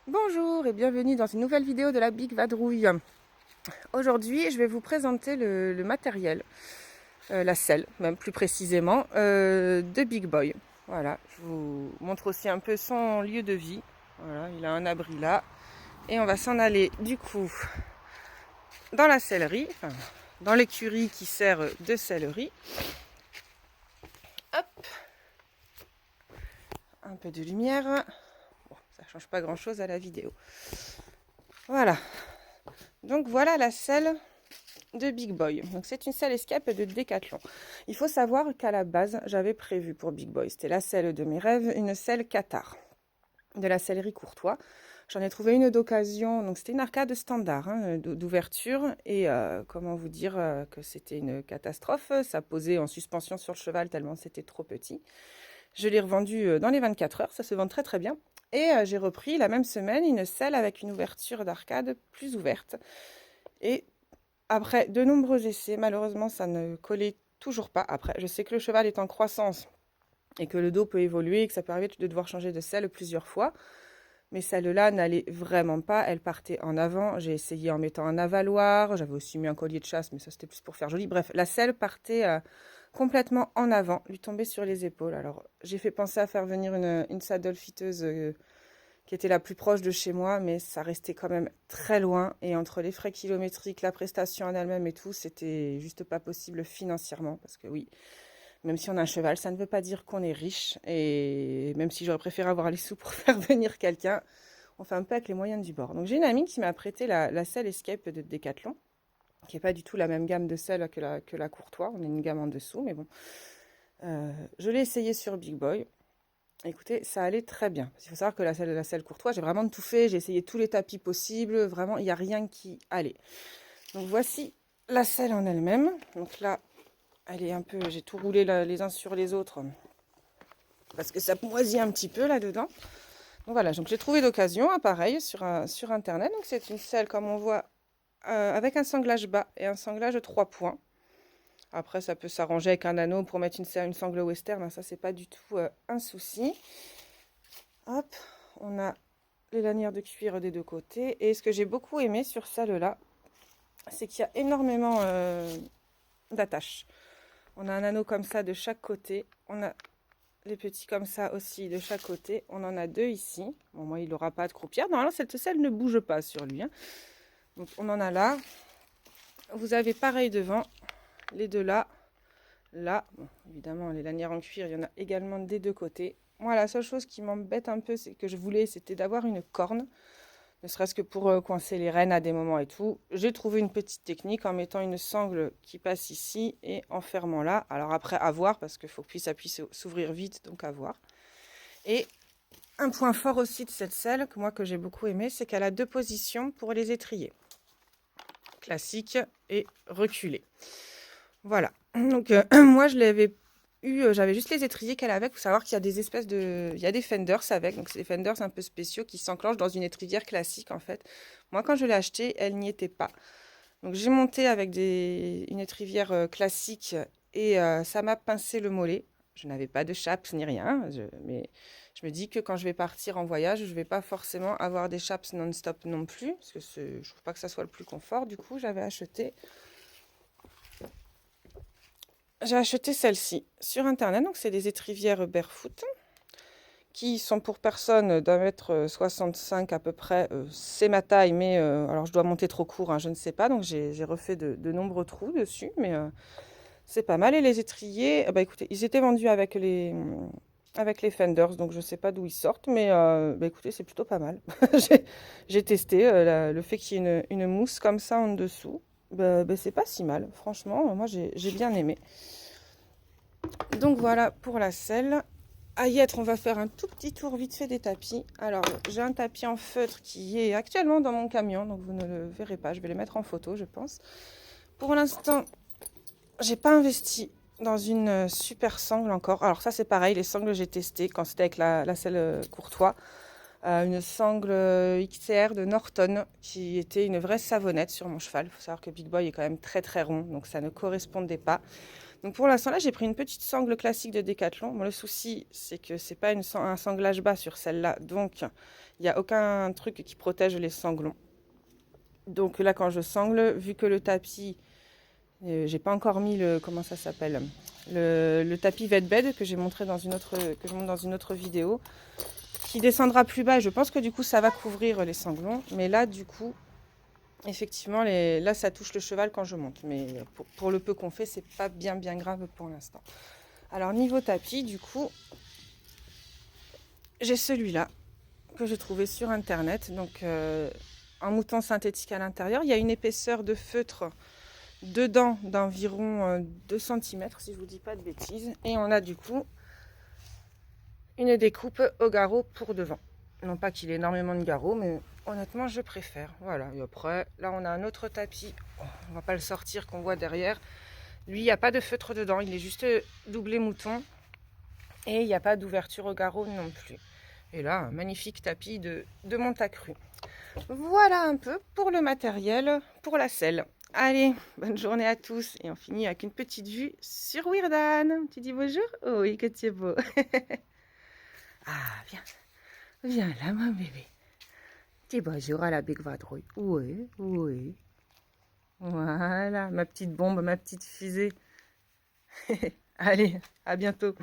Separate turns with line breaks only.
Bonjour et bienvenue dans une nouvelle vidéo de la Big Vadrouille. Aujourd'hui, je vais vous présenter le matériel, la selle, même plus précisément, de Big Boy. Voilà, je vous montre aussi un peu son lieu de vie. Voilà, il a un abri là. Et on va s'en aller du coup dans la sellerie, enfin, dans l'écurie qui sert de sellerie. Hop, un peu de lumière. Bon, ça change pas grand chose à la vidéo. Voilà. Donc voilà la selle de Big Boy. Donc c'est une selle escape de Decathlon. Il faut savoir qu'à la base, j'avais prévu pour Big Boy, c'était la selle de mes rêves, une selle Qatar de la sellerie Courtois. J'en ai trouvé une d'occasion, donc c'était une arcade standard d'ouverture et comment vous dire que c'était une catastrophe. Ça posait en suspension sur le cheval tellement c'était trop petit. Je l'ai revendue dans les 24 heures, ça se vend très très bien. Et j'ai repris la même semaine une selle avec une ouverture d'arcade plus ouverte. Et après de nombreux essais, malheureusement, ça ne collait toujours pas. Après, je sais que le cheval est en croissance et que le dos peut évoluer et que ça peut arriver de devoir changer de selle plusieurs fois. Mais celle-là n'allait vraiment pas. Elle partait en avant. J'ai essayé en mettant un avaloir. J'avais aussi mis un collier de chasse, mais ça, c'était plus pour faire joli. Bref, la selle partait complètement en avant, lui tombait sur les épaules. Alors, j'ai fait penser à faire venir une saddle fiteuse qui était la plus proche de chez moi, mais ça restait quand même très loin. Et entre les frais kilométriques, la prestation en elle-même et tout, c'était juste pas possible financièrement. Parce que oui, même si on a un cheval, ça ne veut pas dire qu'on est riche. Et même si j'aurais préféré avoir les sous pour faire venir quelqu'un, on fait un peu avec les moyens du bord. Donc j'ai une amie qui m'a prêté la selle Escape de Decathlon, qui n'est pas du tout la même gamme de selle que la Courtois. On a une gamme en dessous, mais bon. Je l'ai essayé sur Big Boy. Écoutez, ça allait très bien. Il faut savoir que la selle Courtois, j'ai vraiment tout fait. J'ai essayé tous les tapis possibles. Vraiment, il n'y a rien qui allait. Donc voici la selle en elle-même. Donc là, elle est un peu... J'ai tout roulé les uns sur les autres parce que ça moisit un petit peu là-dedans. Donc voilà, donc j'ai trouvé d'occasion un pareil sur Internet. Donc c'est une selle, comme on voit, avec un sanglage bas et un sanglage 3 points. Après, ça peut s'arranger avec un anneau pour mettre une sangle western. Ça, c'est pas du tout un souci. Hop, on a les lanières de cuir des deux côtés. Et ce que j'ai beaucoup aimé sur celle-là, c'est qu'il y a énormément d'attaches. On a un anneau comme ça de chaque côté. On a les petits comme ça aussi de chaque côté. On en a deux ici. Bon, moi, il n'aura pas de croupière. Normalement, cette selle ne bouge pas sur lui. Donc, on en a là. Vous avez pareil devant. Les deux là. Là, bon, évidemment, les lanières en cuir, il y en a également des deux côtés. Moi, la seule chose qui m'embête un peu, c'est que je voulais, c'était d'avoir une corne, ne serait-ce que pour coincer les rênes à des moments et tout. J'ai trouvé une petite technique en mettant une sangle qui passe ici et en fermant là. Alors après, à voir, parce qu'il faut que ça puisse s'ouvrir vite, donc à voir. Et un point fort aussi de cette selle, que j'ai beaucoup aimé, c'est qu'elle a deux positions pour les étriers. Classique et reculé. Voilà. Donc moi je l'avais eu, j'avais juste les étriers qu'elle avait. Il faut savoir qu'il y a des espèces de, il y a des fenders avec, donc c'est des fenders un peu spéciaux qui s'enclenchent dans une étrivière classique en fait. Moi quand je l'ai achetée, elle n'y était pas. Donc j'ai monté avec une étrivière classique et ça m'a pincé le mollet. Je n'avais pas de chaps ni rien, mais je me dis que quand je vais partir en voyage, je ne vais pas forcément avoir des chaps non-stop non plus, parce que je trouve pas que ça soit le plus confort. Du coup, j'ai acheté celle-ci sur internet, donc c'est des étrivières barefoot qui sont pour personnes d'1,65 m à peu près. C'est ma taille, mais alors je dois monter trop court, hein, je ne sais pas, donc j'ai refait de nombreux trous dessus, mais c'est pas mal. Et les étriers, bah écoutez, ils étaient vendus avec les fenders, donc je ne sais pas d'où ils sortent, mais bah écoutez, c'est plutôt pas mal. J'ai testé le fait qu'il y ait une mousse comme ça en dessous. Bah, c'est pas si mal, franchement, moi j'ai bien aimé. Donc voilà pour la selle. À y être, on va faire un tout petit tour vite fait des tapis. Alors, j'ai un tapis en feutre qui est actuellement dans mon camion, donc vous ne le verrez pas. Je vais le mettre en photo, je pense. Pour l'instant, j'ai pas investi dans une super sangle encore. Alors ça, c'est pareil, les sangles j'ai testé quand c'était avec la selle Courtois. Une sangle XTR de Norton qui était une vraie savonnette sur mon cheval. Il faut savoir que Big Boy est quand même très très rond, donc ça ne correspondait pas. Donc pour l'instant là, j'ai pris une petite sangle classique de Décathlon. Bon, le souci, c'est que c'est pas un sanglage bas sur celle-là, donc il n'y a aucun truc qui protège les sanglons. Donc là, quand je sangle, vu que le tapis, j'ai pas encore mis le, comment ça s'appelle, le tapis Vetbed que j'ai montré dans une autre, que je montre dans une autre vidéo, qui descendra plus bas. Je pense que du coup, ça va couvrir les sanglons, mais là, du coup, effectivement, là, ça touche le cheval quand je monte. Mais pour le peu qu'on fait, c'est pas bien grave pour l'instant. Alors, niveau tapis, du coup, j'ai celui-là que j'ai trouvé sur Internet. Donc, un mouton synthétique à l'intérieur. Il y a une épaisseur de feutre dedans d'environ 2 cm, si je vous dis pas de bêtises. Et on a du coup une découpe au garrot pour devant. Non pas qu'il ait énormément de garrots, mais honnêtement, je préfère. Voilà, et après, là, on a un autre tapis. On va pas le sortir, qu'on voit derrière. Lui, il n'y a pas de feutre dedans. Il est juste doublé mouton. Et il n'y a pas d'ouverture au garrot non plus. Et là, un magnifique tapis de Montacru. Voilà un peu pour le matériel, pour la selle. Allez, bonne journée à tous. Et on finit avec une petite vue sur Wirdan. Tu dis bonjour? Oh oui, que tu es beau. Ah, viens. Viens là, mon bébé. Dis bonjour à la Big Vadrouille. Oui, oui. Voilà, ma petite bombe, ma petite fusée. Allez, à bientôt.